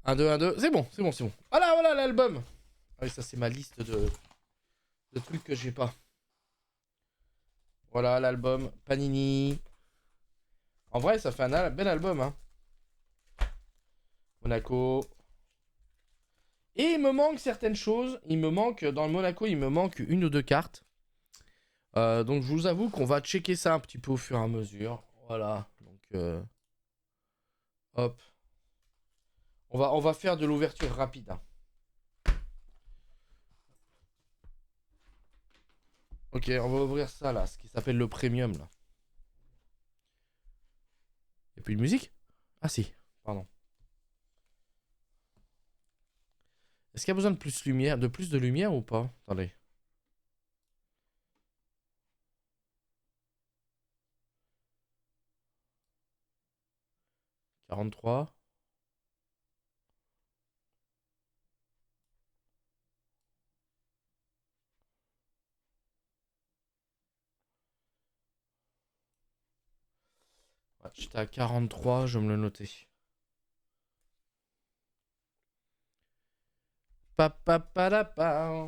1, 2, 1, 2. C'est bon, c'est bon, c'est bon. Voilà, voilà l'album. Ah oui, ça c'est ma liste de trucs que j'ai pas. Voilà l'album Panini. En vrai, ça fait un bel album, hein. Monaco. Et il me manque certaines choses. Il me manque, dans le Monaco, il me manque une ou deux cartes. Donc je vous avoue qu'on va checker ça un petit peu au fur et à mesure. Voilà. Donc, hop. On va faire de l'ouverture rapide, hein. Ok, on va ouvrir ça là, ce qui s'appelle le premium là. Y'a plus de musique? Ah si, pardon. Est-ce qu'il y a besoin de plus de lumière ou pas? Attendez. « 43. Ouais, j'étais à 43, je vais me le noter. Pa pa pa la pa.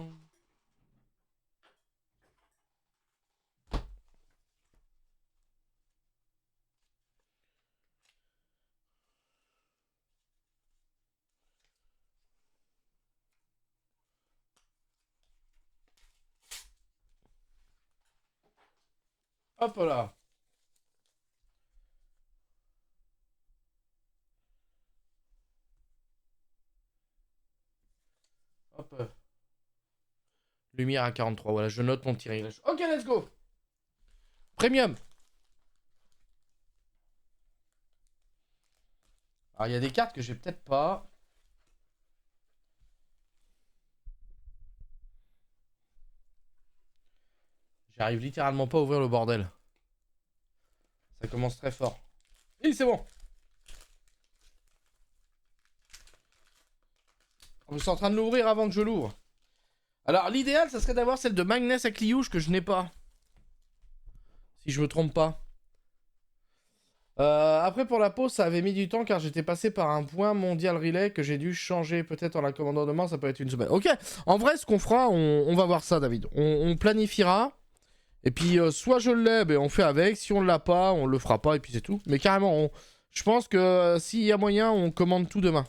Hop là. Hop. Lumière à 43, voilà, je note mon tirage. Ok, let's go. Premium. Alors, il y a des cartes que j'ai peut-être pas. J'arrive littéralement pas à ouvrir le bordel. Ça commence très fort. Oui, c'est bon. Je suis en train de l'ouvrir avant que je l'ouvre. Alors, l'idéal, ça serait d'avoir celle de Magnus à Cliouche que je n'ai pas. Si je me trompe pas. Après, pour la pause, ça avait mis du temps car j'étais passé par un point mondial relay que j'ai dû changer. Peut-être en la commandant demain, ça peut être une semaine. Ok, en vrai, ce qu'on fera, on va voir ça, David. On planifiera. Et puis, soit je l'ai, ben on fait avec. Si on l'a pas, on le fera pas et puis c'est tout. Mais carrément, je pense que s'il y a moyen, on commande tout demain.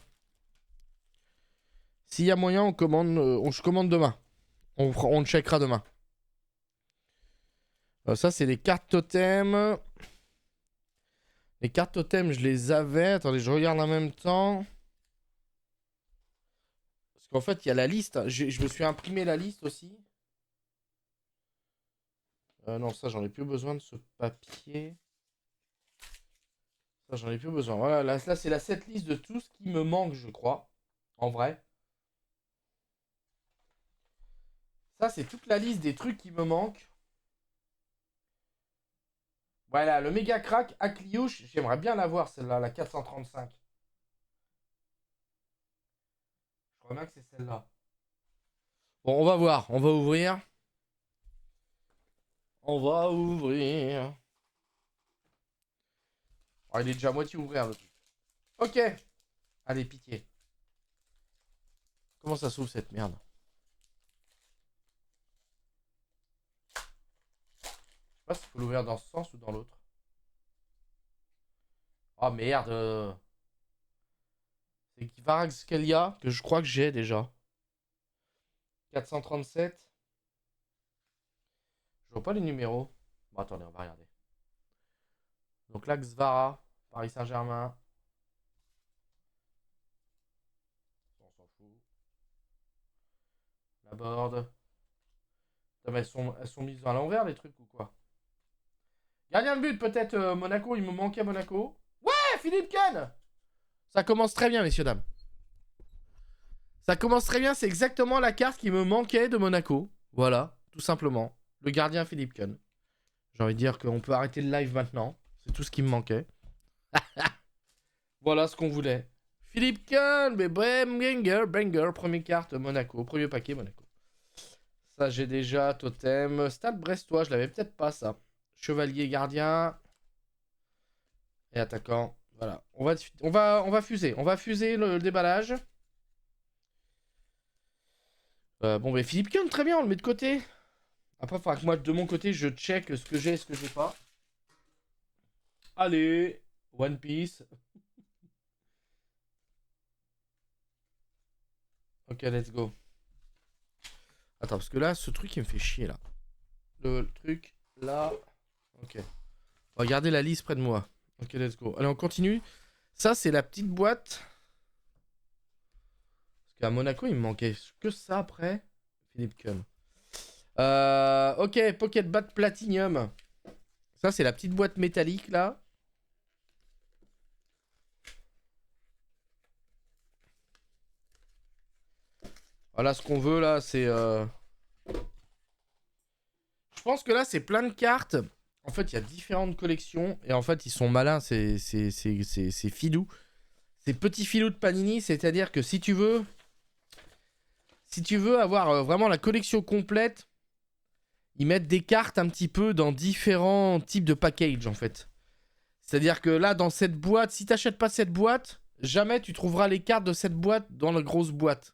S'il y a moyen, on commande, je commande demain. On checkera demain. Ça, c'est les cartes totem. Les cartes totem, je les avais. Attendez, je regarde en même temps. Parce qu'en fait, il y a la liste. Je me suis imprimé la liste aussi. Non, ça, j'en ai plus besoin de ce papier. Ça, j'en ai plus besoin. Voilà, là c'est la set liste de tout ce qui me manque, je crois. En vrai. Ça, c'est toute la liste des trucs qui me manquent. Voilà, le méga crack à Cliouche. J'aimerais bien l'avoir, celle-là, la 435. Je crois bien que c'est celle-là. Bon, on va voir. On va ouvrir. On va ouvrir. Oh, il est déjà à moitié ouvert, le truc. Ok. Allez, pitié. Comment ça s'ouvre cette merde? Je sais pas s'il faut l'ouvrir dans ce sens ou dans l'autre. Oh merde. C'est Varaxkelia que je crois que j'ai déjà. 437. Je vois pas les numéros. Bon, attendez, on va regarder. Donc là, Xvara, Paris Saint-Germain. On s'en fout. La board. Putain, mais elles sont mises à l'envers, les trucs ou quoi? Gardien de but, peut-être Monaco. Il me manquait Monaco. Ouais, Philippe Kahn. Ça commence très bien, messieurs, dames. Ça commence très bien. C'est exactement la carte qui me manquait de Monaco. Voilà, tout simplement. Le gardien Philippe Kahn. J'ai envie de dire qu'on peut arrêter le live maintenant. C'est tout ce qui me manquait. Voilà ce qu'on voulait. Philippe Kahn, mais Banger, première carte Monaco, premier paquet Monaco. Ça j'ai déjà, totem. Stade Brestois, je l'avais peut-être pas ça. Chevalier gardien. Et attaquant, Voilà, on va fuser. On va fuser le déballage. Bon, mais Philippe Kahn, très bien, on le met de côté. Après, il faudra que moi, de mon côté, je check ce que j'ai et ce que j'ai pas. Allez, One Piece. Ok, let's go. Attends, parce que là, ce truc, il me fait chier, là. Le truc, là. Ok. Regardez la liste près de moi. Ok, let's go. Allez, on continue. Ça, c'est la petite boîte. Parce qu'à Monaco, il me manquait que ça après. Philippe Kahn. Ok, Pocket Bat Platinum. Ça, c'est la petite boîte métallique, là. Voilà, ce qu'on veut, là, c'est... Je pense que là, c'est plein de cartes. En fait, il y a différentes collections. Et en fait, ils sont malins, c'est filou. C'est petit filou de Panini. C'est-à-dire que si tu veux... Si tu veux avoir vraiment la collection complète, ils mettent des cartes un petit peu dans différents types de package, en fait. C'est-à-dire que là, dans cette boîte, si t'achètes pas cette boîte, jamais tu trouveras les cartes de cette boîte dans la grosse boîte.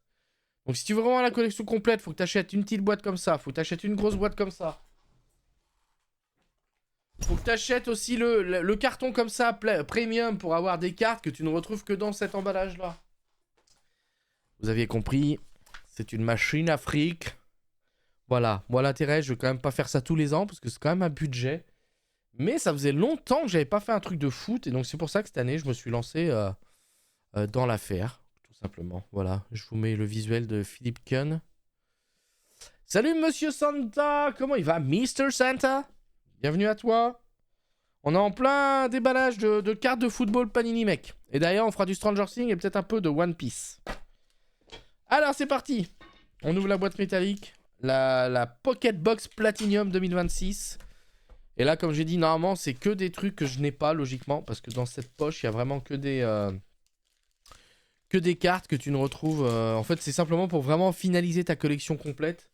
Donc si tu veux vraiment la collection complète, faut que t'achètes une petite boîte comme ça. Faut que t'achètes une grosse boîte comme ça. Faut que t'achètes aussi le carton comme ça, premium, pour avoir des cartes que tu ne retrouves que dans cet emballage-là. Vous aviez compris, c'est une machine à fric. Voilà, moi l'intérêt, je vais quand même pas faire ça tous les ans, parce que c'est quand même un budget. Mais ça faisait longtemps que j'avais pas fait un truc de foot, et donc c'est pour ça que cette année, je me suis lancé dans l'affaire, tout simplement. Voilà, je vous mets le visuel de Philippe Kahn. Salut Monsieur Santa, comment il va, Mr. Santa? Bienvenue à toi. On est en plein déballage de cartes de football Panini, mec. Et d'ailleurs, on fera du Stranger Things et peut-être un peu de One Piece. Alors, c'est parti. On ouvre la boîte métallique. La Pocket Box Platinum 2026. Et là, comme j'ai dit, normalement, c'est que des trucs que je n'ai pas, logiquement. Parce que dans cette poche, il y a vraiment que des cartes que tu ne retrouves. En fait, c'est simplement pour vraiment finaliser ta collection complète.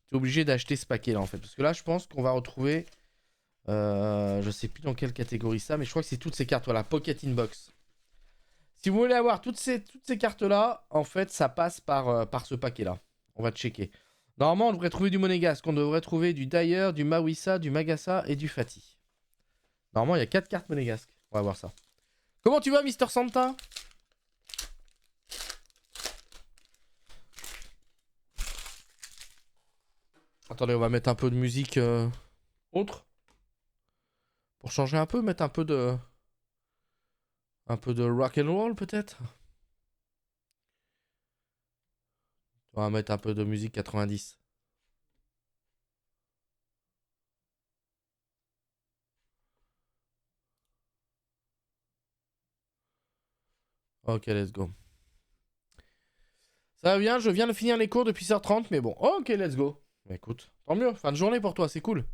Tu es obligé d'acheter ce paquet-là, en fait. Parce que là, je pense qu'on va retrouver... je sais plus dans quelle catégorie ça, mais je crois que c'est toutes ces cartes. Voilà, Pocket Inbox. Si vous voulez avoir toutes ces cartes-là, en fait, ça passe par ce paquet-là. On va checker. Normalement, on devrait trouver du Monégasque. On devrait trouver du Dyer, du Mawissa, du Magassa et du Fatih. Normalement, il y a 4 cartes Monégasques. On va voir ça. Comment tu vas, Mister Santa? Attendez, on va mettre un peu de musique autre. Pour changer un peu, mettre un peu de... Un peu de rock and roll, peut-être? On va mettre un peu de musique 90. Ok, let's go. Ça va bien, je viens de finir les cours depuis 6h30, mais bon. Ok, let's go. Bah, écoute, tant mieux. Fin de journée pour toi, c'est cool.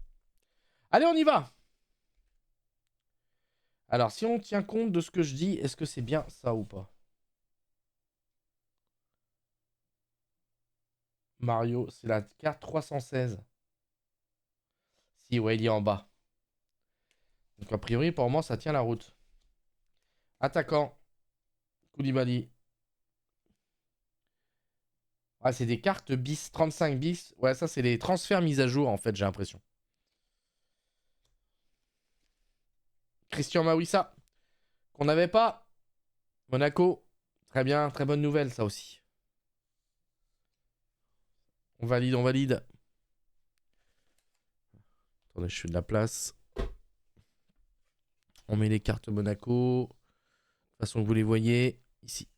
Allez, on y va. Alors, si on tient compte de ce que je dis, est-ce que c'est bien ça ou pas? Mario, c'est la carte 316. Si, ouais, il est en bas. Donc, a priori, pour moi, ça tient la route. Attaquant. Koulibaly. Ah, c'est des cartes bis, 35 bis. Ouais, ça, c'est les transferts mis à jour, en fait, j'ai l'impression. Christian Mawissa. Qu'on n'avait pas. Monaco. Très bien, très bonne nouvelle, ça aussi. On valide, on valide. Attendez, je fais de la place. On met les cartes Monaco. De toute façon, vous les voyez ici.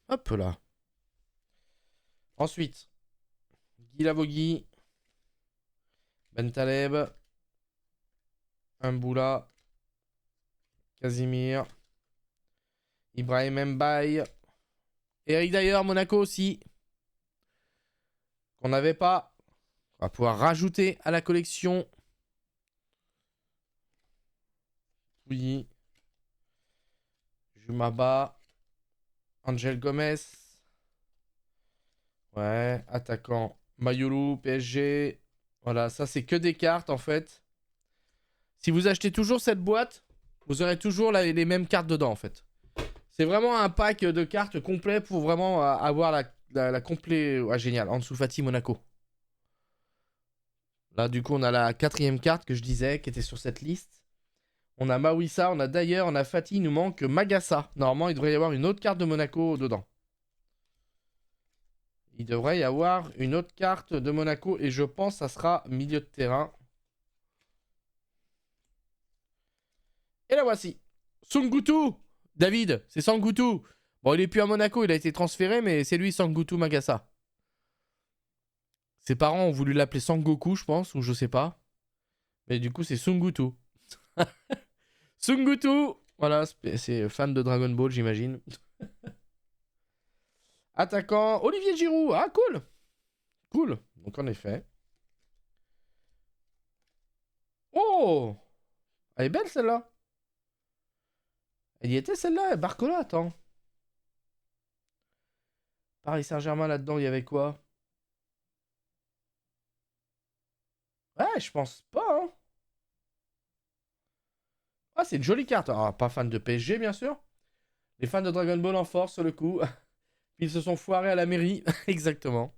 Hop là. Ensuite, Guy Lavogui. Bentaleb. Mboula. Casimir. Ibrahim Mbaye. Eric Dyer, Monaco aussi. Qu'on n'avait pas. On va pouvoir rajouter à la collection. Oui. Jumaba. Angel Gomez. Ouais. Attaquant. Mayulu, PSG. Voilà, ça c'est que des cartes en fait. Si vous achetez toujours cette boîte, vous aurez toujours les mêmes cartes dedans en fait. C'est vraiment un pack de cartes complet pour vraiment avoir la complet... Ouais, génial. Ansu Fati, Monaco. Là, du coup, on a la 4ème carte que je disais, qui était sur cette liste. On a Mawissa, on a d'ailleurs, on a Fati, il nous manque Magassa. Normalement, il devrait y avoir une autre carte de Monaco dedans. Il devrait y avoir une autre carte de Monaco et je pense que ça sera milieu de terrain. Et la voici. Sungutu. David, c'est Sangutu. Bon, il est plus à Monaco, il a été transféré, mais c'est lui Sangutu Magassa. Ses parents ont voulu l'appeler Sangoku, je pense, ou je sais pas. Mais du coup, c'est Sungutu. Sungutu. Voilà, c'est fan de Dragon Ball, j'imagine. Attaquant, Olivier Giroud. Ah, cool. Cool. Donc, en effet. Oh, elle est belle, celle-là. Elle y était, celle-là. Barcola, attends. Paris Saint-Germain, là-dedans, il y avait quoi? Ouais, je pense pas, hein. Ah, c'est une jolie carte. Ah, pas fan de PSG, bien sûr. Les fans de Dragon Ball en force, sur le coup. Ils se sont foirés à la mairie. Exactement.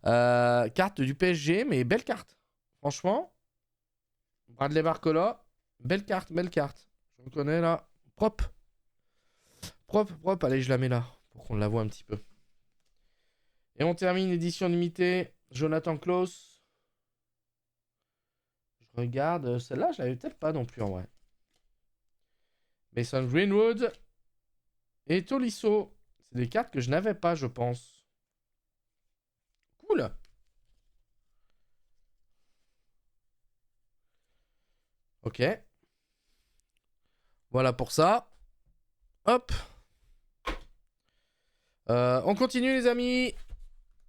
Carte du PSG, mais belle carte. Franchement. Bradley Barcola. Belle carte, belle carte. Je reconnais là. Propre. Propre, propre. Allez, je la mets là. Pour qu'on la voit un petit peu. Et on termine édition limitée. Jonathan Klaus. Je regarde. Celle-là, je l'avais peut-être pas non plus en vrai. Mason Greenwood. Et Tolisso. C'est des cartes que je n'avais pas, je pense. Cool. Ok. Voilà pour ça. Hop. On continue les amis.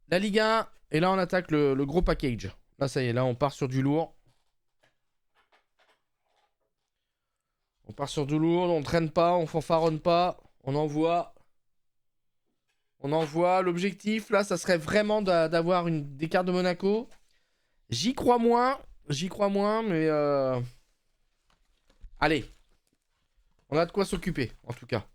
La Ligue 1. Et là on attaque le gros package. Là ça y est, là on part sur du lourd. On part sur du lourd, on traîne pas, on fanfaronne pas. On envoie. On envoie. L'objectif là ça serait vraiment d'avoir des cartes de Monaco. J'y crois moins. J'y crois moins mais... Allez. On a de quoi s'occuper en tout cas.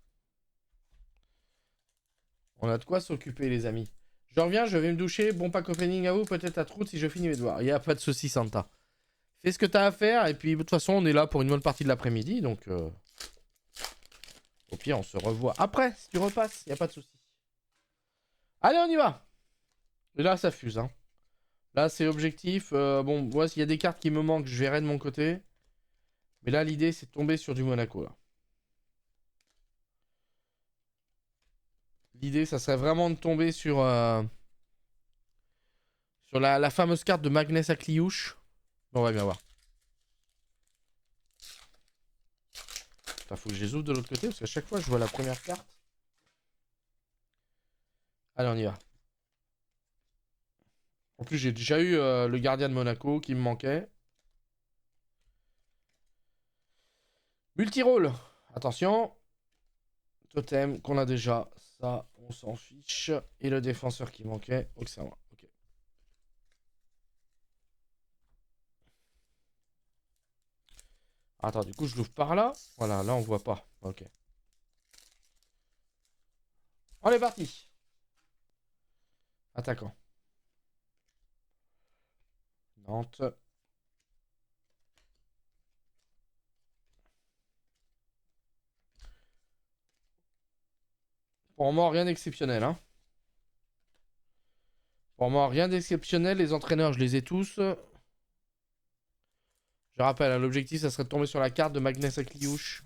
On a de quoi s'occuper les amis. Je reviens, je vais me doucher. Bon pack opening à vous, peut-être à Trout si je finis mes devoirs. Il n'y a pas de soucis Santa. Fais ce que t'as à faire et puis de toute façon on est là pour une bonne partie de l'après-midi donc au pire on se revoit après si tu repasses, il n'y a pas de soucis. Allez on y va. Et là ça fuse hein. Là c'est objectif. Bon moi s'il y a des cartes qui me manquent je verrai de mon côté. Mais là l'idée c'est de tomber sur du Monaco là. L'idée ça serait vraiment de tomber sur la fameuse carte de Magnus Akliouche. On va bien voir. Faut que je les ouvre de l'autre côté parce qu'à chaque fois je vois la première carte. Allez on y va. En plus j'ai déjà eu le gardien de Monaco qui me manquait. Multirole. Attention. Totem qu'on a déjà. Ça on s'en fiche. Et le défenseur qui manquait. Ok c'est à moi. Ok. Attends du coup je l'ouvre par là. Voilà là on voit pas. Ok. On est parti. Attaquant. Nantes. Pour moi, rien d'exceptionnel. Hein. Pour moi, rien d'exceptionnel. Les entraîneurs, je les ai tous. Je rappelle, hein, l'objectif, ça serait de tomber sur la carte de Magnus Akliouche.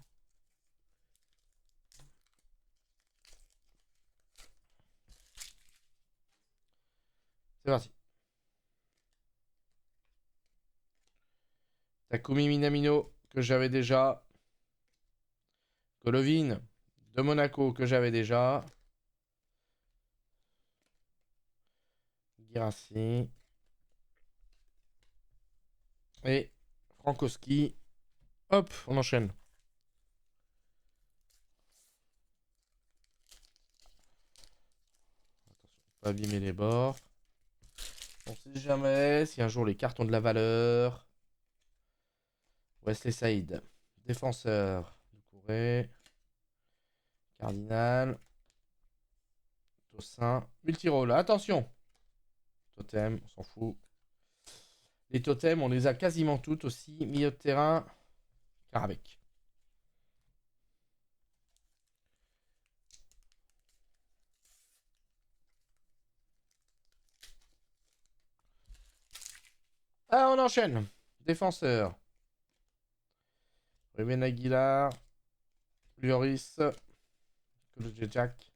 C'est parti. Takumi Minamino, que j'avais déjà. Golovin, de Monaco, que j'avais déjà. Guirassy. Et Frankowski. Hop, on enchaîne. Attention, pas abîmer les bords. On sait jamais si un jour les cartes ont de la valeur. Wesley Saïd. Défenseur. Doucouré. Cardinal. Tossin. Multirole. Attention. Totem, on s'en fout. Les totems, on les a quasiment toutes aussi. Milieu de terrain. Karavec. Ah, on enchaîne. Défenseur. Ruben Aguilar. Lloris. Jack.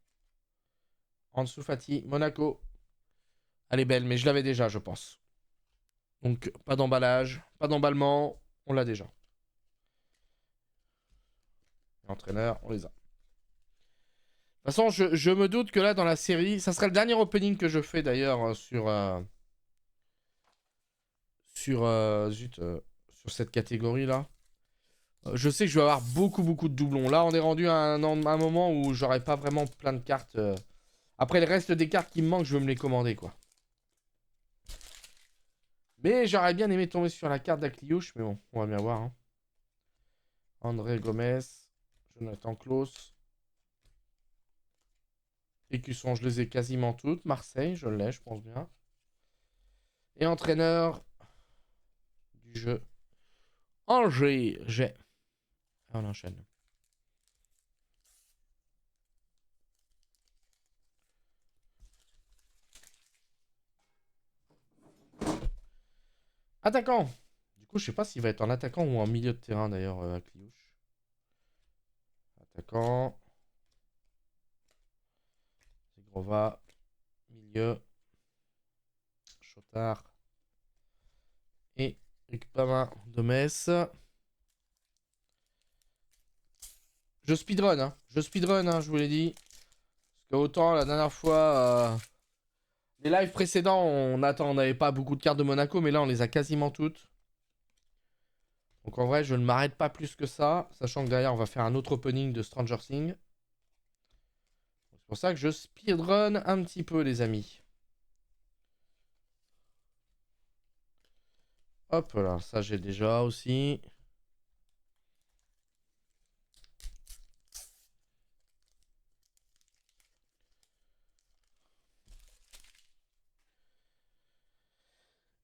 Ansu Fati. Monaco. Elle est belle, mais je l'avais déjà, je pense. Donc, pas d'emballage, pas d'emballement. On l'a déjà. Entraîneur, on les a. De toute façon, je me doute que là, dans la série, ça sera le dernier opening que je fais d'ailleurs sur cette catégorie-là. Je sais que je vais avoir beaucoup de doublons. Là, on est rendu à un moment où j'aurai pas vraiment plein de cartes. Après, le reste des cartes qui me manquent, je veux me les commander, quoi. Mais j'aurais bien aimé tomber sur la carte d'Akliouche, mais bon, on va bien voir. Hein. André Gomez, Jonathan Klaus. Écusson, je les ai quasiment toutes. Marseille, je l'ai, je pense bien. Et entraîneur du jeu. Angers, j'ai. On enchaîne. Attaquant. Du coup, je sais pas s'il va être en attaquant ou en milieu de terrain d'ailleurs, Akliouche. Attaquant. Grova. Milieu. Chotard. Et Ukpama de Metz. Je speedrun, hein. Je speedrun, hein, je vous l'ai dit. Parce que autant la dernière fois, les lives précédents, on n'avait pas beaucoup de cartes de Monaco, mais là on les a quasiment toutes. Donc en vrai, je ne m'arrête pas plus que ça, sachant que derrière on va faire un autre opening de Stranger Things. C'est pour ça que je speedrun un petit peu, les amis. Hop là, ça j'ai déjà aussi.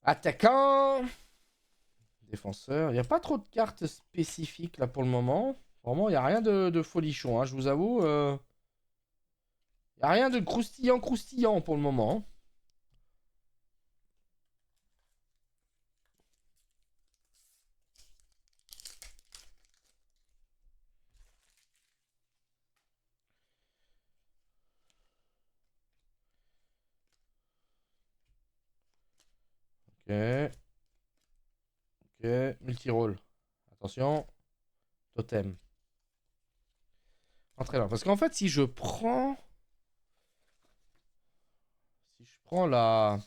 Attaquant. Défenseur. Il n'y a pas trop de cartes spécifiques là pour le moment. Vraiment, il n'y a rien de folichon, hein, je vous avoue. Il n'y a rien de croustillant pour le moment. Ok. Ok. Multirole. Attention. Totem. Entraîneur. Parce qu'en fait, si je prends. Si je prends la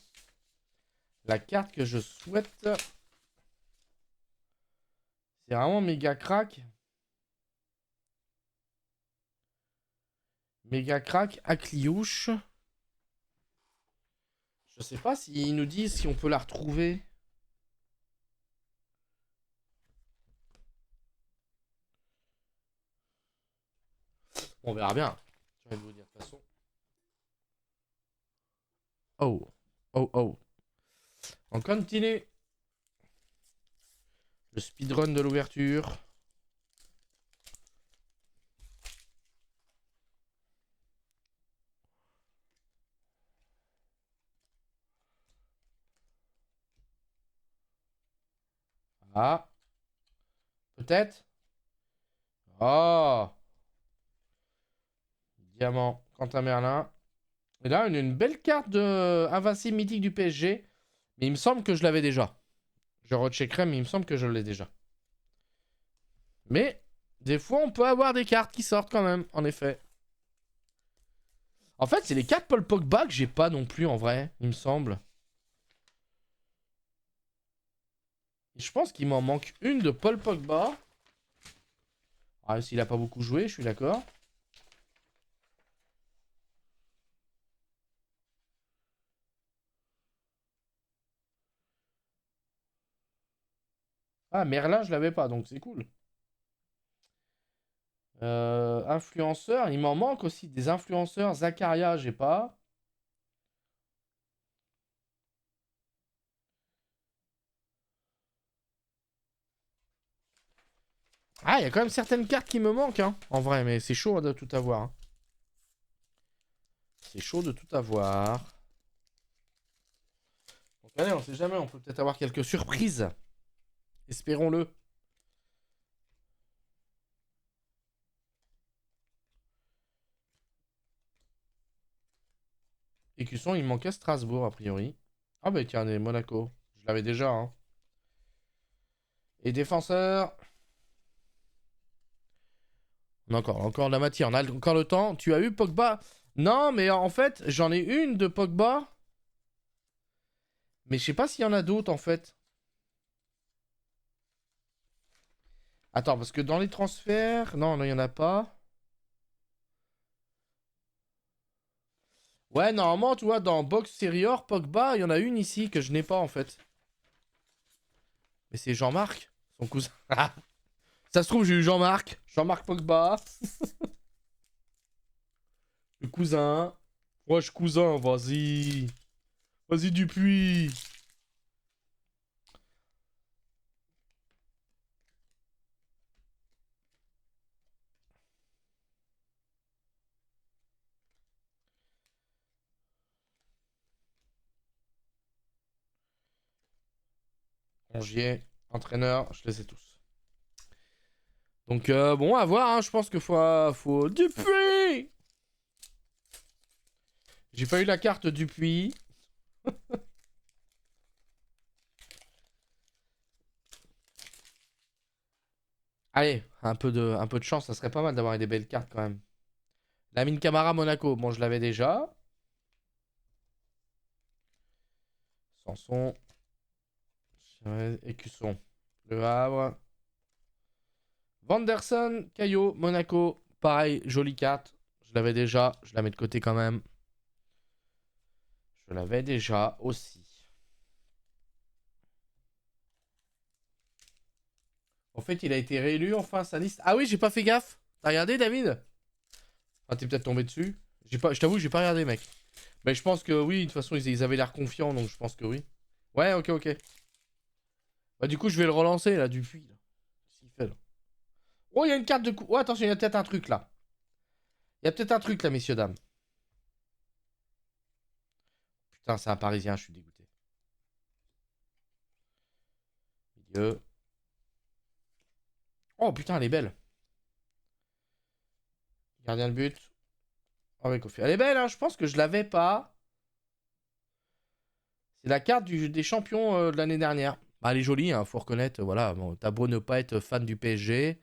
carte que je souhaite. C'est vraiment méga crack. Méga crack à Cliouche. Je sais pas s'ils nous disent si on peut la retrouver. On verra bien. Je vais vous dire de toute façon. Oh. Oh, oh. On continue. Le speedrun de l'ouverture. Ah. Peut-être. Oh. Diamant. Quentin Merlin. Et là, une belle carte de Invincible mythique du PSG. Mais il me semble que je l'avais déjà. Je recheckerai, mais il me semble que je l'ai déjà. Mais, des fois, on peut avoir des cartes qui sortent quand même, en effet. En fait, c'est les cartes Paul Pogba que j'ai pas non plus, en vrai, il me semble. Et je pense qu'il m'en manque une de Paul Pogba. Ah, s'il a pas beaucoup joué, je suis d'accord. Ah, Merlin, je l'avais pas, donc c'est cool. Influenceurs, il m'en manque aussi des influenceurs. Zakaria, j'ai pas. Ah, il y a quand même certaines cartes qui me manquent, hein, en vrai, mais c'est chaud de tout avoir. Hein. C'est chaud de tout avoir. Donc allez, on sait jamais, on peut peut-être avoir quelques surprises. Espérons-le. Écusson, il me manquait Strasbourg, a priori. Ah bah tiens, des Monaco. Je l'avais déjà, hein. Et défenseur. On a encore de la matière, on a encore le temps. Tu as eu Pogba? Non, mais en fait, j'en ai une de Pogba. Mais je sais pas s'il y en a d'autres, en fait. Attends, parce que dans les transferts... Non, non, il y en a pas. Ouais, normalement, tu vois, dans Box Senior, Pogba, il y en a une ici que je n'ai pas, en fait. Mais c'est Jean-Marc, son cousin. Ça se trouve, j'ai eu Jean-Marc. Jean-Marc Pogba. Le cousin. Wesh, cousin, vas-y. Vas-y, Dupuis. Rongier, entraîneur, je les ai tous. Donc, bon, à voir, hein. Je pense qu'il faut... Dupuis. J'ai pas eu la carte Dupuis. Allez, un peu de chance, ça serait pas mal d'avoir des belles cartes quand même. Lamine Camara, Monaco. Bon, je l'avais déjà. Sanson. Écusson. Le Havre. Vanderson, Caillot, Monaco. Pareil, jolie carte. Je l'avais déjà. Je la mets de côté quand même. Je l'avais déjà aussi. En fait, il a été réélu enfin sa liste. Ah oui, j'ai pas fait gaffe. T'as regardé, David? Ah, t'es peut-être tombé dessus. Je t'avoue, j'ai pas regardé, mec. Mais je pense que oui, de toute façon, ils avaient l'air confiants, donc je pense que oui. Ouais, ok, ok. Bah, du coup, je vais le relancer, là, Dupuis. Là. Qu'est-ce qu'il fait, là? Oh, il y a une carte de coup. Oh, attention, il y a peut-être un truc, là. Il y a peut-être un truc, là, messieurs, dames. Putain, c'est un Parisien, je suis dégoûté. Milieu. Oh, putain, elle est belle. Gardien de but. Avec Kofi. Elle est belle, hein. Je pense que je l'avais pas. C'est la carte des champions de l'année dernière. Bah, elle est jolie, hein, faut reconnaître. Voilà, bon, t'as beau ne pas être fan du PSG.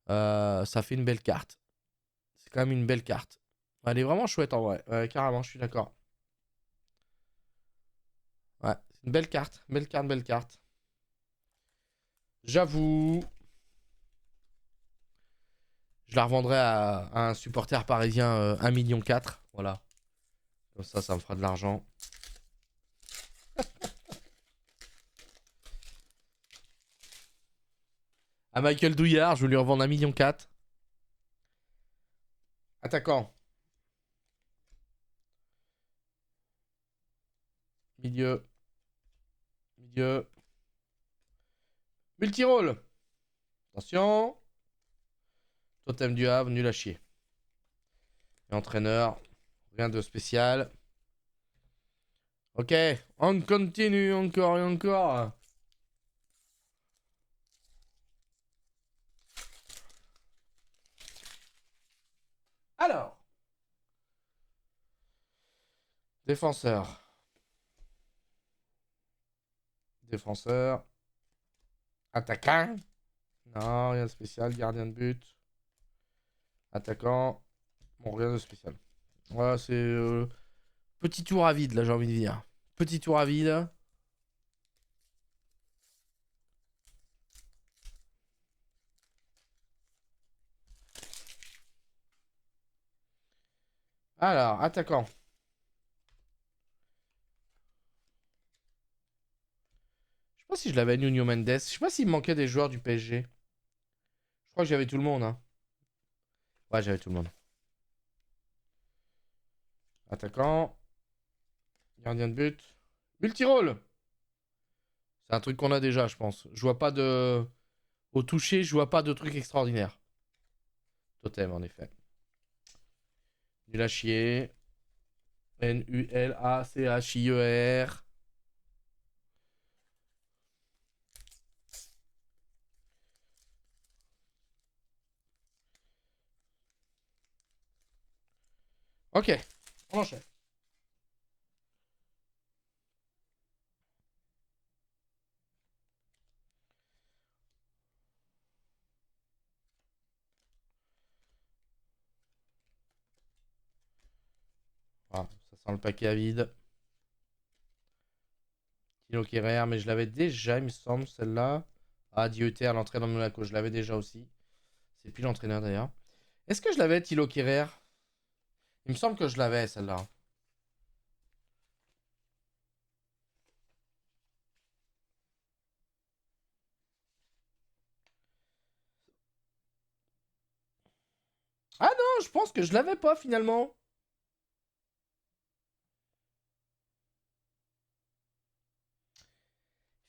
Ça fait une belle carte. C'est quand même une belle carte. Elle est vraiment chouette en vrai. Carrément, je suis d'accord. Ouais, c'est une belle carte. Belle carte, belle carte. J'avoue. Je la revendrai à un supporter parisien 1,4 million. Voilà. Comme ça me fera de l'argent. À Michael Douillard, je vais lui revendre 1,4 million. Attaquant. Milieu. Milieu. Multirole. Attention. Totem du Havre, nul à chier. Et entraîneur. Rien de spécial. Ok. On continue encore et encore. Alors. Défenseur. Défenseur. Attaquant. Non, rien de spécial. Gardien de but. Attaquant. Bon, rien de spécial. Voilà, c'est petit tour à vide, là, j'ai envie de dire. Petit tour à vide. Alors, attaquant. Je sais pas si je l'avais Nuno Mendes. Je sais pas s'il me manquait des joueurs du PSG. Je crois que j'avais tout le monde. Hein. Ouais, j'avais tout le monde. Attaquant. Gardien de but. Multirole. C'est un truc qu'on a déjà, je pense. Je vois pas de... Au toucher, je vois pas de truc extraordinaire. Totem, en effet. Nul à chier. N-U-L-A-C-H-I-E-R. Ok, on enchaîne. Voilà, ça sent le paquet à vide. Tilo Kerrer, mais je l'avais déjà, il me semble, celle-là. Ah, Dieter, l'entraîneur de Monaco, je l'avais déjà aussi. C'est plus l'entraîneur d'ailleurs. Est-ce que je l'avais, Tilo Kerrer? Il me semble que je l'avais, celle-là. Ah non, je pense que je l'avais pas finalement.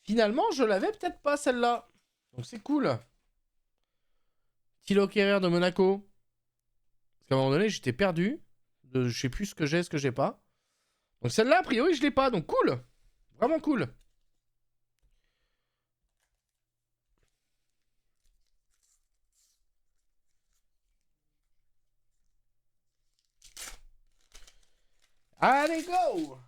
Finalement, je l'avais peut-être pas celle-là. Donc c'est cool. Thilo Kehrer de Monaco. Parce qu'à un moment donné, j'étais perdu. Je sais plus ce que j'ai, ce que j'ai pas. Donc celle-là, a priori, je l'ai pas. Donc cool. Vraiment cool. Allez, go!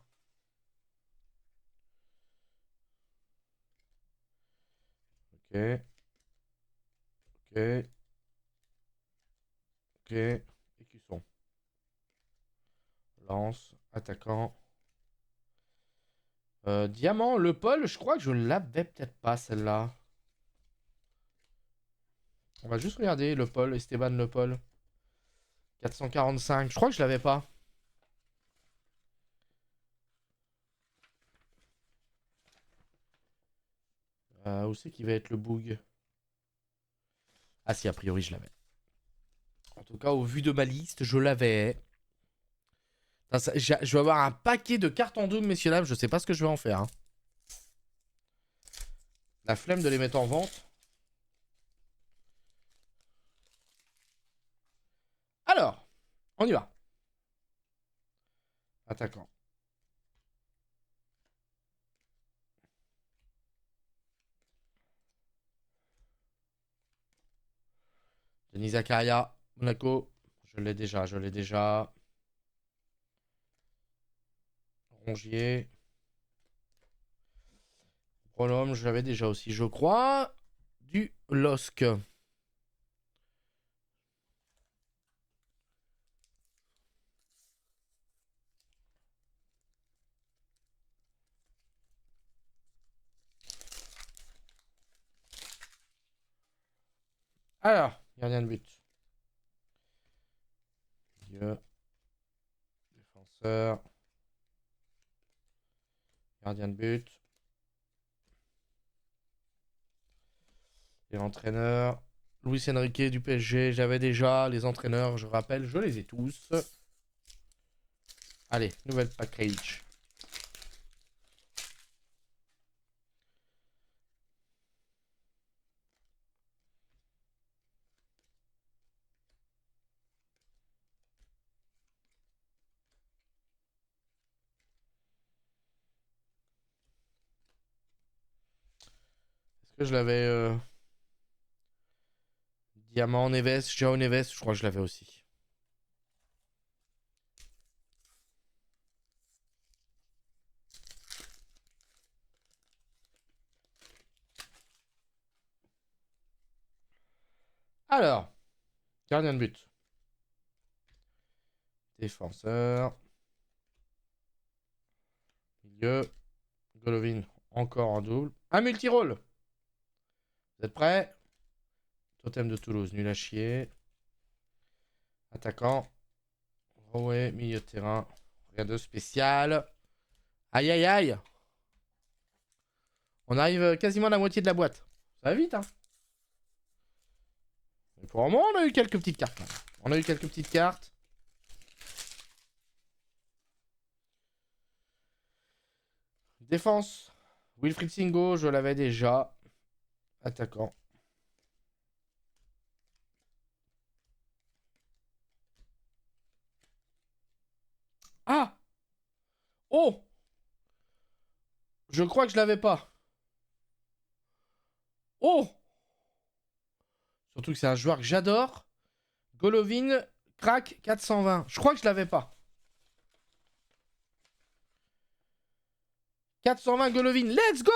Ok. Ok. Ok. Écusson. Lance. Attaquant. Diamant. Le Paul, je crois que je l'avais peut-être pas celle-là. On va juste regarder le Paul. Esteban Le Paul. 445. Je crois que je l'avais pas. Où c'est qu'il va être le boug? Ah si, a priori, je l'avais. En tout cas, au vu de ma liste, je l'avais. Je vais avoir un paquet de cartes en double, messieurs dames. Je sais pas ce que je vais en faire. Hein. La flemme de les mettre en vente. Alors, on y va. Attaquant. Denis Zakaria, Monaco. Je l'ai déjà, je l'ai déjà. Rongier. Pronom, je l'avais déjà aussi, je crois. Du LOSC. Alors, gardien de but. Milieu. Défenseur. Gardien de but. Et entraîneur. Luis Enrique du PSG, j'avais déjà. Les entraîneurs, je rappelle, je les ai tous. Allez, nouvelle package. Est-ce que je l'avais Diamant Neves, Joao Neves, je crois que je l'avais aussi. Alors, gardien de but. Défenseur. Milieu. Golovin, encore en double. Un multirole. Vous êtes prêts? Totem de Toulouse, nul à chier. Attaquant. Rouet, milieu de terrain. Rien de spécial. Aïe aïe aïe. On arrive quasiment à la moitié de la boîte. Ça va vite, hein? Pour le moment, on a eu quelques petites cartes. Là. On a eu quelques petites cartes. Défense. Wilfried Singo, je l'avais déjà. Attaquant. Ah! Oh! Je crois que je l'avais pas. Oh! Surtout que c'est un joueur que j'adore. Golovin, crack 420. Je crois que je l'avais pas. 420 Golovin, let's go!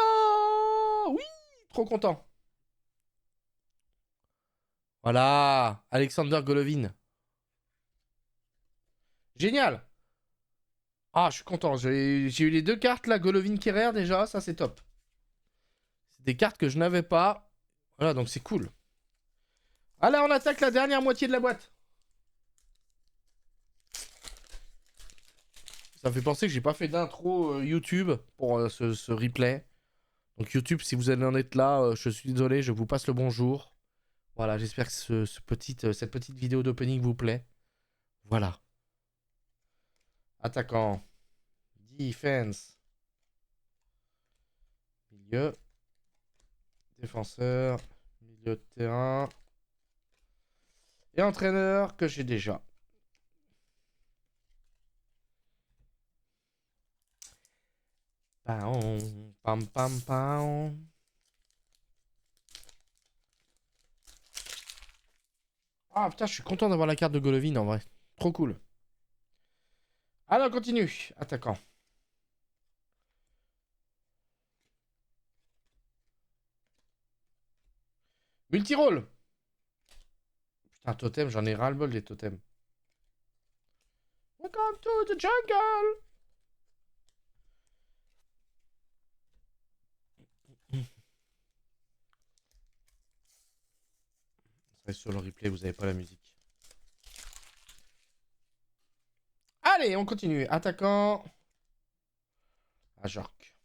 Oui! Trop content. Voilà, Alexander Golovin. Génial. Ah, je suis content. J'ai eu les deux cartes là, Golovin Kerrer déjà, ça c'est top. C'est des cartes que je n'avais pas. Voilà, donc c'est cool. Allez, on attaque la dernière moitié de la boîte. Ça me fait penser que j'ai pas fait d'intro YouTube pour ce replay. Donc YouTube, si vous allez en être là, je suis désolé, je vous passe le bonjour. Voilà, j'espère que cette petite vidéo d'opening vous plaît. Voilà. Attaquant. Defense. Milieu. Défenseur. Milieu de terrain. Et entraîneur que j'ai déjà. Pam, pam, pam, pam. Ah putain, je suis content d'avoir la carte de Golovin en vrai. Trop cool. Alors, on continue. Attaquant. Multirole. Putain, totem, j'en ai ras-le-bol des totems. Welcome to the jungle. C'est sur le replay, vous avez pas la musique. Allez, on continue. Attaquant. Ajorc.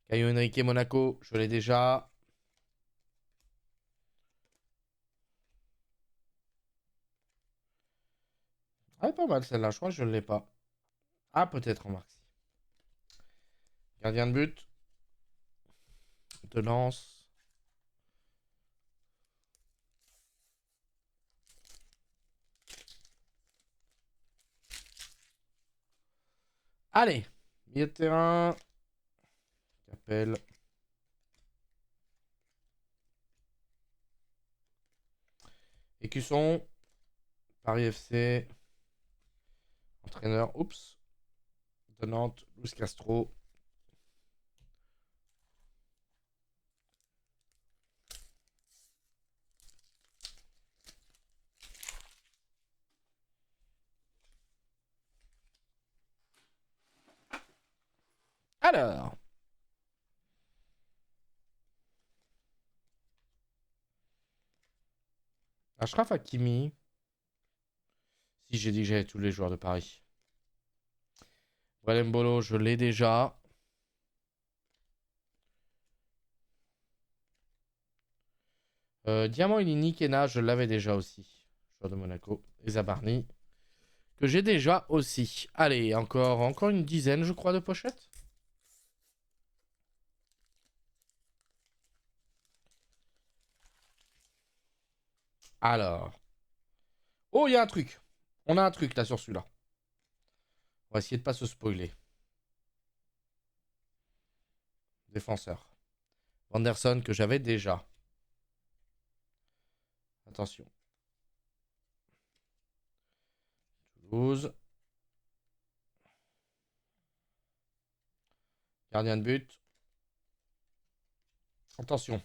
Caio Henrique Monaco, je l'ai déjà. Ah, pas mal celle-là, je crois que je ne l'ai pas. Ah, peut-être en Marxi. Gardien de but. De lance. Allez, milieu de terrain. Capel. Écusson. Paris FC. Entraîneur. Oups. De Nantes. Luis Castro. Alors. Achraf Hakimi. Si j'ai dit que j'avais tous les joueurs de Paris. Walembolo, je l'ai déjà. Diamant Ilini Kena, je l'avais déjà aussi. Joueur de Monaco. Et Zabarni. Que j'ai déjà aussi. Allez, encore une dizaine, je crois, de pochettes. Alors. Oh, il y a un truc. On a un truc là sur celui-là. On va essayer de pas se spoiler. Défenseur. Vanderson que j'avais déjà. Attention. Toulouse. Gardien de but. Attention.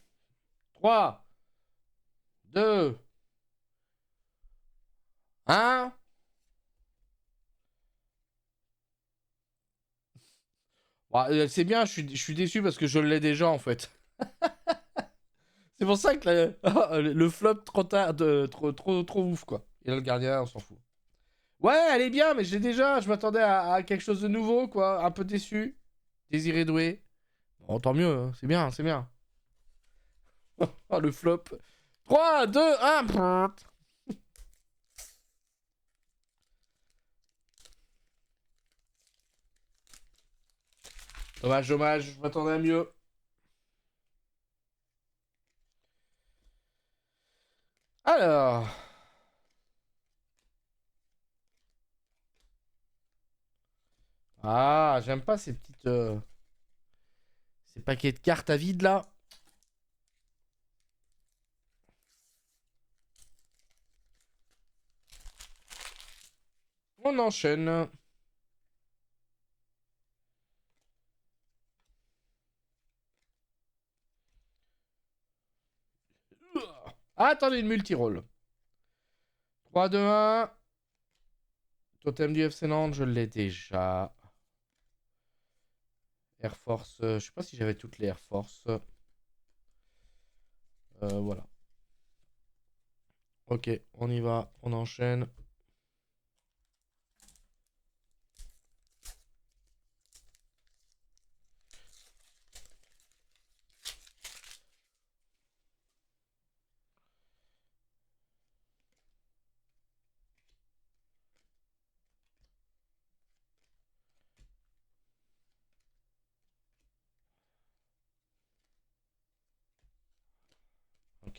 3, 2, 1. Bah, c'est bien, je suis déçu parce que je l'ai déjà en fait. C'est pour ça que le flop trop tard, trop ouf quoi. Et là le gardien, on s'en fout. Ouais, elle est bien, mais je l'ai déjà. Je m'attendais à quelque chose de nouveau quoi. Un peu déçu. Désiré Doué. Bon, tant mieux, hein. C'est bien, c'est bien. Oh, le flop. 3, 2, 1. Dommage, dommage, je m'attendais à mieux. Alors. Ah, j'aime pas ces petites... ces paquets de cartes à vide, là. On enchaîne. Ah, attendez, une multi-roll. 3, 2, 1. Totem du FC Nantes, je l'ai déjà. Air Force, je sais pas si j'avais toutes les Air Force. Voilà. Ok, on y va, on enchaîne.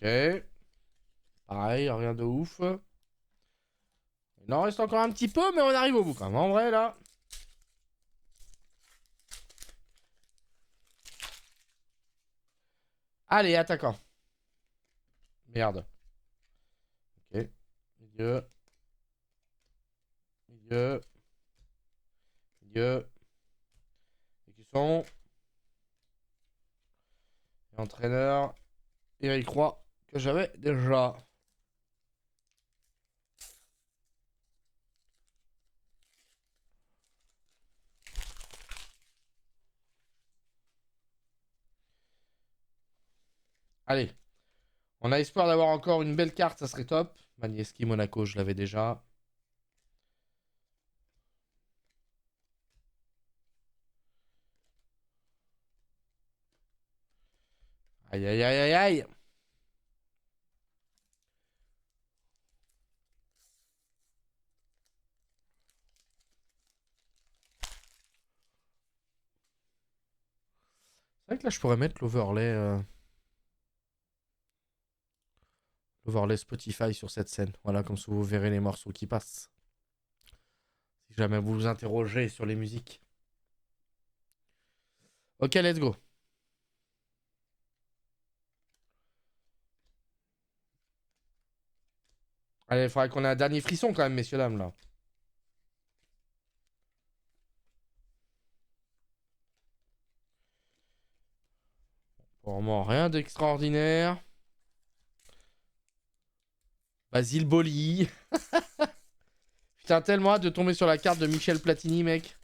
Ok. Pareil, rien de ouf. Il en reste encore un petit peu, mais on arrive au bout quand même. En vrai, là. Allez, attaquant. Merde. Ok. Milieu. Milieu. Milieu. Et qui sont... Et entraîneur. Eric Roy, que j'avais déjà. Allez. On a espoir d'avoir encore une belle carte, ça serait top. Magnieski, Monaco, je l'avais déjà. Aïe, aïe, aïe, aïe, aïe. C'est vrai que là, je pourrais mettre l'overlay Spotify sur cette scène. Voilà, comme ça vous verrez les morceaux qui passent. Si jamais vous vous interrogez sur les musiques. Ok, let's go. Allez, il faudrait qu'on ait un dernier frisson quand même, messieurs, dames, là. Vraiment rien d'extraordinaire. Basile Boli. Putain, tellement hâte de tomber sur la carte de Michel Platini, mec.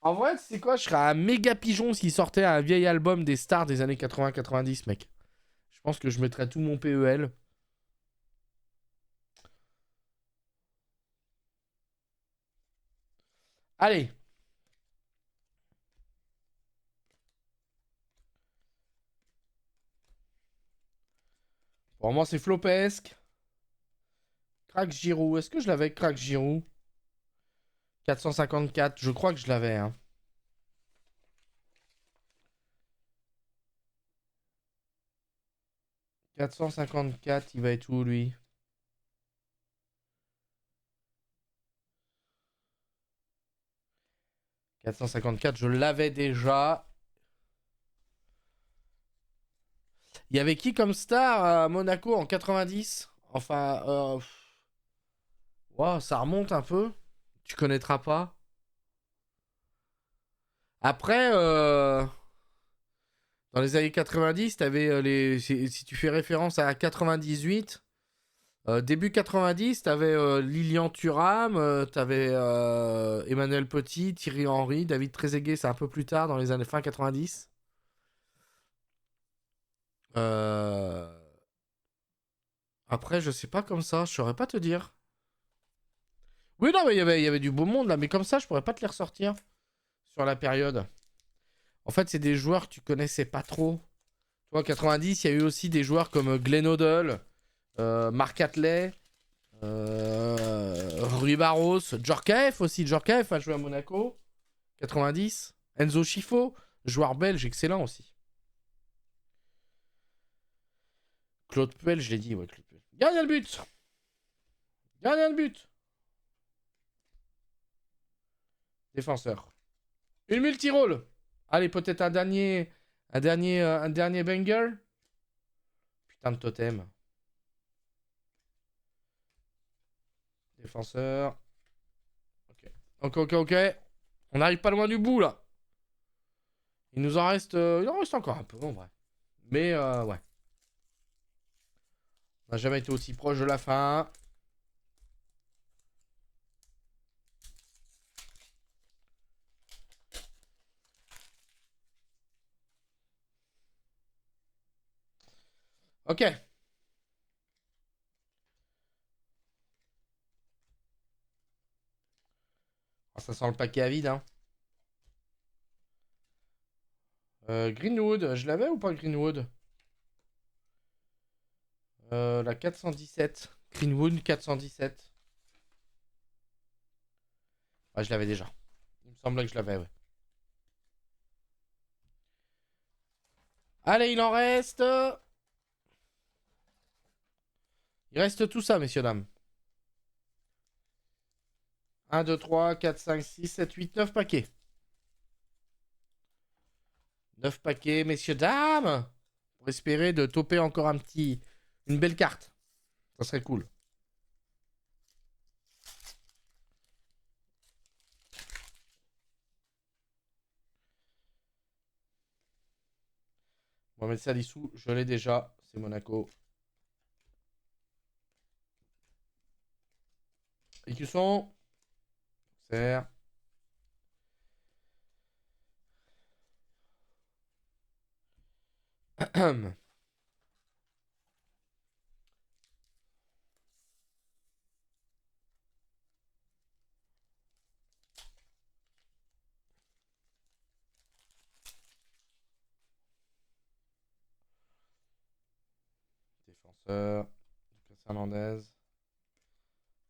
En vrai, c'est quoi? Je serais un méga pigeon s'il sortait un vieil album des stars des années 80-90, mec. Je pense que je mettrais tout mon PEL. Allez. Pour moi, c'est flopesque. Crack Giroud. Est-ce que je l'avais, Crack Giroud? 454. Je crois que je l'avais, hein. 454, il va être où, lui? 454, je l'avais déjà. Il y avait qui comme star à Monaco en 90? Enfin, wow, ça remonte un peu. Tu connaîtras pas. Après, dans les années 90, t'avais si tu fais référence à 98, début 90, t'avais Lilian Thuram, t'avais Emmanuel Petit, Thierry Henry, David Trezeguet, c'est un peu plus tard, dans les années fin 90. Après, je sais pas comme ça, je saurais pas te dire. Oui, non, mais il y avait du beau monde là, mais comme ça, je pourrais pas te les ressortir sur la période. En fait, c'est des joueurs que tu connaissais pas trop. Toi, en 90, il y a eu aussi des joueurs comme Glenn Hoddle, Mark Hatley, Rui Barros, Djorkaeff aussi. Djorkaeff a joué à Monaco. 90. Enzo Schifo, joueur belge excellent aussi. Claude Puel, je l'ai dit, ouais, Claude Puel. Gardien de but. Gardien de but. Défenseur. Une multi-rôle. Allez, peut-être un dernier banger. Putain de totem. Défenseur. Ok. On n'arrive pas loin du bout, là. Il en reste encore un peu, en vrai. Mais, ouais. On n'a jamais été aussi proche de la fin. Ok. Ah, ça sent le paquet à vide, hein. Greenwood, je l'avais ou pas Greenwood? La 417. Greenwood 417. Ah, je l'avais déjà. Il me semblait que je l'avais, ouais. Allez, il en reste. Il reste tout ça, messieurs, dames. 1, 2, 3, 4, 5, 6, 7, 8, 9 paquets. 9 paquets, messieurs, dames. Pour espérer de toper encore une belle carte. Ça serait cool. Mohamed Salissou, je l'ai déjà. C'est Monaco. Écusson. Serre. Défenseur. Lucas Hernandez.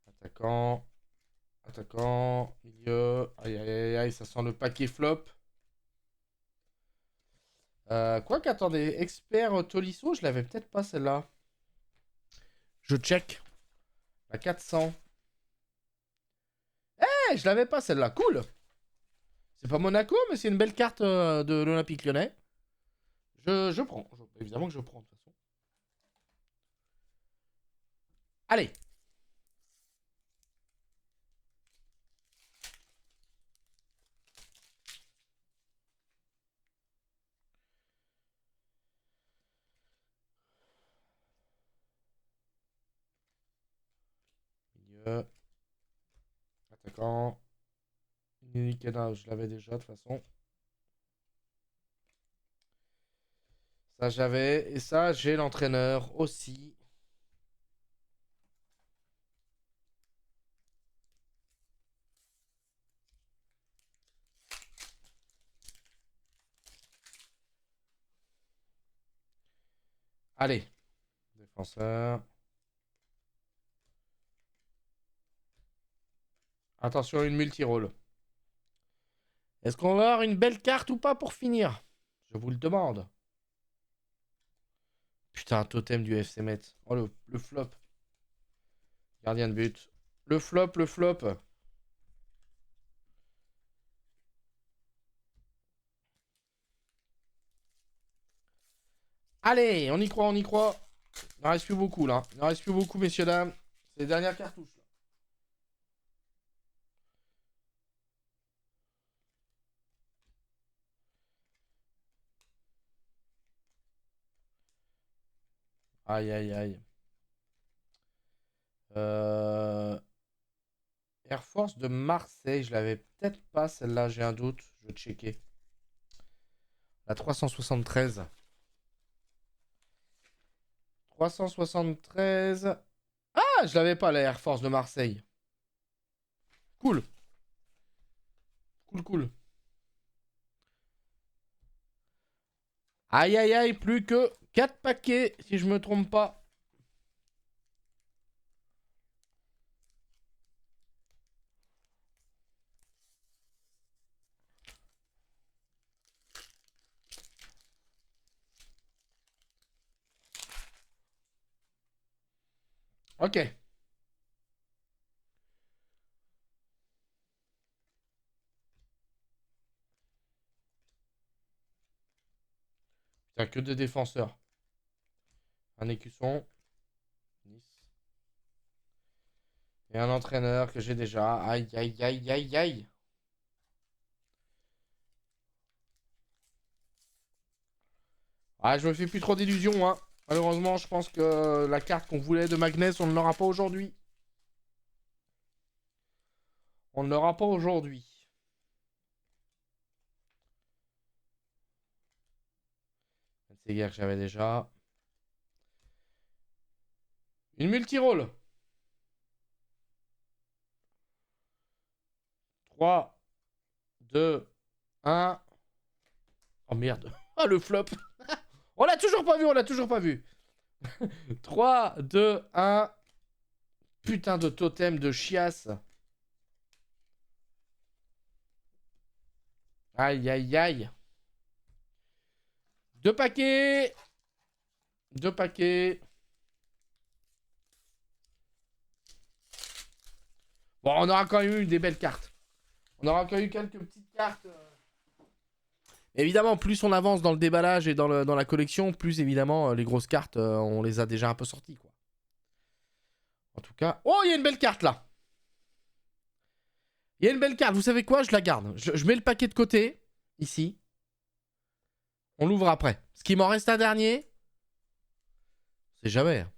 Attaquant. Attaquant. Milieu. Aïe, ça sent le paquet flop. Quoi qu'attendez, expert Tolisso, je l'avais peut-être pas celle-là. Je check. La 400. Eh, je l'avais pas celle-là. Cool. C'est pas Monaco, mais c'est une belle carte de l'Olympique Lyonnais. Je prends. Évidemment que je prends, de toute façon. Allez. Milieu. Attaquant. Nikena, je l'avais déjà, de toute façon. Ça, j'avais. Et ça, j'ai l'entraîneur aussi. Allez. Défenseur. Attention, une multi-rôle. Est-ce qu'on va avoir une belle carte ou pas pour finir? Je vous le demande. Putain, totem du FC Metz. Oh, le flop. Gardien de but. Le flop, le flop. Allez, on y croit, on y croit. Il n'en reste plus beaucoup, là. Il n'en reste plus beaucoup, messieurs, dames. C'est les dernières cartouches, là. Aïe. Euh... Air Force de Marseille, je l'avais peut-être pas, celle-là, j'ai un doute. Je vais checker. La 373. 373. Ah, je l'avais pas, la Air Force de Marseille. Cool. Cool. Aïe aïe aïe, plus que 4 paquets, si je me trompe pas. Ok. Putain, que de défenseurs. Un écusson. Nice. Et un entraîneur que j'ai déjà. Aïe aïe aïe aïe aïe. Ah, je me fais plus trop d'illusions, hein. Malheureusement, je pense que la carte qu'on voulait de Magnus, on ne l'aura pas aujourd'hui. On ne l'aura pas aujourd'hui. C'est hier que j'avais déjà. Une multi-roll. 3, 2, 1. Oh merde. Ah, le flop. On l'a toujours pas vu, on l'a toujours pas vu. 3, 2, 1. Putain de totem de chiasse. Aïe, aïe, aïe. 2 paquets. 2 paquets. Bon, on aura quand même eu des belles cartes. On aura quand même eu quelques petites cartes. Évidemment, plus on avance dans le déballage et dans la collection, plus évidemment les grosses cartes, on les a déjà un peu sorties, quoi. En tout cas... Oh, il y a une belle carte, là. Il y a une belle carte. Vous savez quoi? Je la garde. Je mets le paquet de côté, ici. On l'ouvre après. Ce qui m'en reste un dernier. C'est jamais. Hein.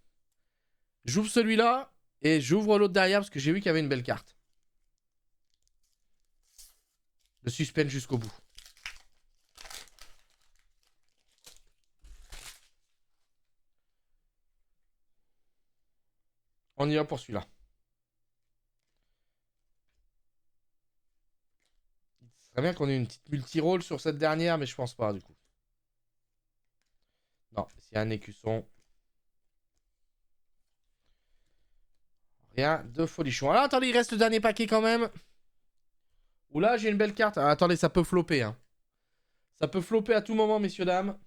J'ouvre celui-là et j'ouvre l'autre derrière parce que j'ai vu qu'il y avait une belle carte. Le suspense jusqu'au bout. On y va pour celui-là. Ce serait bien qu'on ait une petite multi-roll sur cette dernière, mais je pense pas du coup. Non, s'il y a un écusson. Rien de folichon. Alors attendez, il reste le dernier paquet quand même. Oula, j'ai une belle carte. Ah, attendez, ça peut flopper. Hein. Ça peut flopper à tout moment, messieurs, dames.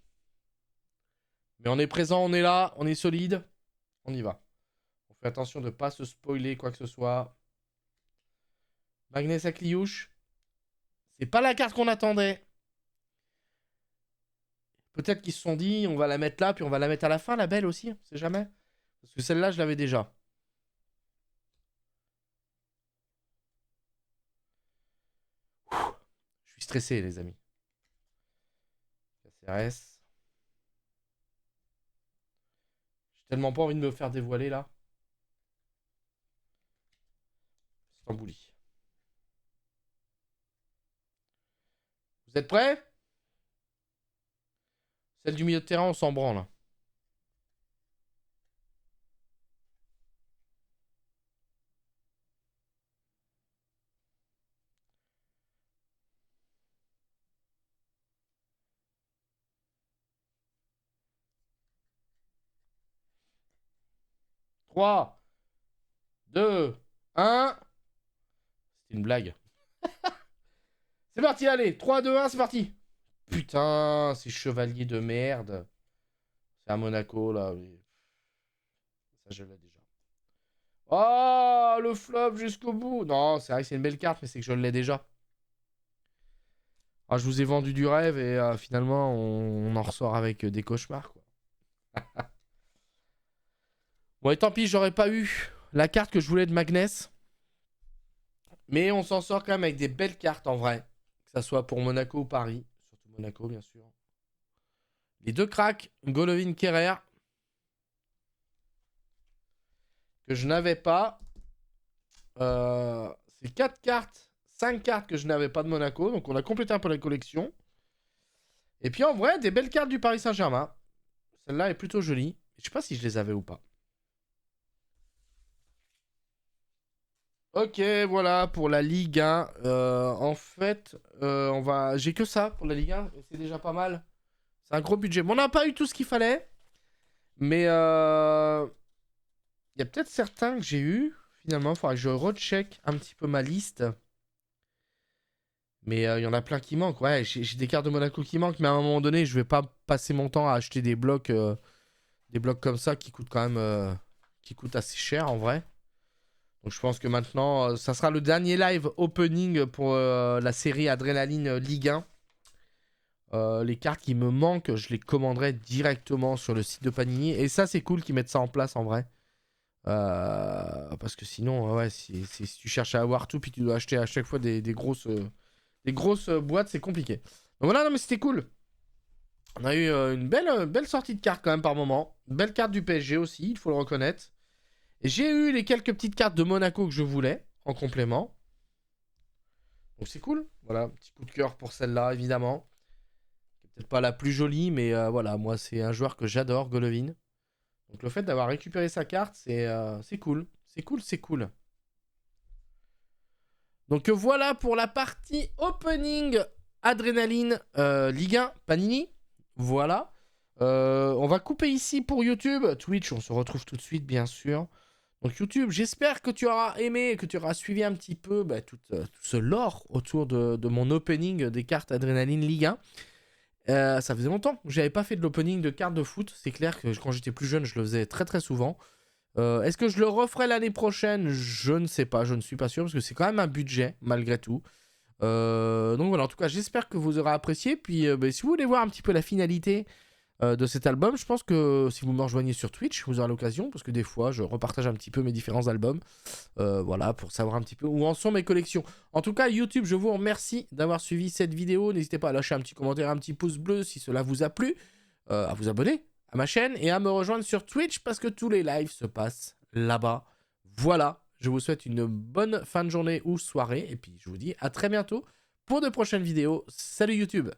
Mais on est présent, on est là, on est solide. On y va. On fait attention de ne pas se spoiler quoi que ce soit. Magnus à Cliouche. C'est pas la carte qu'on attendait. Peut-être qu'ils se sont dit, on va la mettre là, puis on va la mettre à la fin, la belle aussi. On sait jamais. Parce que celle-là, je l'avais déjà. Je suis stressé, les amis. CRS. J'ai tellement pas envie de me faire dévoiler là. Stambouli. Vous êtes prêts? Celle du milieu de terrain, on s'en branle. Trois, 2, 1. C'était une blague. C'est parti, allez. 3, 2, 1, c'est parti. Putain, ces chevaliers de merde. C'est à Monaco, là. Oui. Ça, je l'ai déjà. Oh, le flop jusqu'au bout. Non, c'est vrai que c'est une belle carte, mais c'est que je l'ai déjà. Ah, je vous ai vendu du rêve et finalement, on en ressort avec des cauchemars, quoi. Bon, et tant pis, j'aurais pas eu la carte que je voulais de Magnus. Mais on s'en sort quand même avec des belles cartes en vrai. Que ça soit pour Monaco ou Paris. Surtout Monaco, bien sûr. Les deux cracks, Golovin Kerrer. Que je n'avais pas. C'est 4 cartes. 5 cartes que je n'avais pas de Monaco. Donc on a complété un peu la collection. Et puis en vrai, des belles cartes du Paris Saint-Germain. Celle-là est plutôt jolie. Je sais pas si je les avais ou pas. Ok, voilà pour la Ligue 1. En fait, j'ai que ça pour la Ligue 1. C'est déjà pas mal. C'est un gros budget. Bon, on n'a pas eu tout ce qu'il fallait. Mais il y a peut-être certains que j'ai eu. Finalement, il faudra que je recheck un petit peu ma liste. Mais il y en a plein qui manquent. Ouais, j'ai des cartes de Monaco qui manquent. Mais à un moment donné, je vais pas passer mon temps à acheter des blocs comme ça qui coûtent quand même qui coûtent assez cher en vrai. Donc je pense que maintenant, ça sera le dernier live opening pour la série Adrénaline Ligue 1. Les cartes qui me manquent, je les commanderai directement sur le site de Panini. Et ça, c'est cool qu'ils mettent ça en place en vrai. Parce que sinon, ouais, si tu cherches à avoir tout, puis tu dois acheter à chaque fois des grosses boîtes, c'est compliqué. Donc voilà, non mais c'était cool. On a eu une belle sortie de cartes quand même par moment. Belle carte du PSG aussi, il faut le reconnaître. Et j'ai eu les quelques petites cartes de Monaco que je voulais en complément. Donc c'est cool. Voilà, petit coup de cœur pour celle-là, évidemment. Peut-être pas la plus jolie, mais voilà, moi c'est un joueur que j'adore, Golovin. Donc le fait d'avoir récupéré sa carte, c'est cool. C'est cool, c'est cool. Donc voilà pour la partie opening Adrénaline Ligue 1 Panini. Voilà. On va couper ici pour YouTube. Twitch, on se retrouve tout de suite, bien sûr. Donc YouTube, j'espère que tu auras aimé, que tu auras suivi un petit peu tout ce lore autour de mon opening des cartes Adrénaline Ligue 1. Ça faisait longtemps que j'avais pas fait de l'opening de cartes de foot. C'est clair que quand j'étais plus jeune, je le faisais très très souvent. Est-ce que je le referai l'année prochaine? Je ne sais pas, je ne suis pas sûr, parce que c'est quand même un budget, malgré tout. Donc voilà, en tout cas, j'espère que vous aurez apprécié. Puis si vous voulez voir un petit peu la finalité de cet album, je pense que si vous me rejoignez sur Twitch, vous aurez l'occasion, parce que des fois, je repartage un petit peu mes différents albums. Voilà, pour savoir un petit peu où en sont mes collections. En tout cas, YouTube, je vous remercie d'avoir suivi cette vidéo. N'hésitez pas à lâcher un petit commentaire, un petit pouce bleu si cela vous a plu. À vous abonner à ma chaîne et à me rejoindre sur Twitch parce que tous les lives se passent là-bas. Voilà, je vous souhaite une bonne fin de journée ou soirée et puis je vous dis à très bientôt pour de prochaines vidéos. Salut YouTube!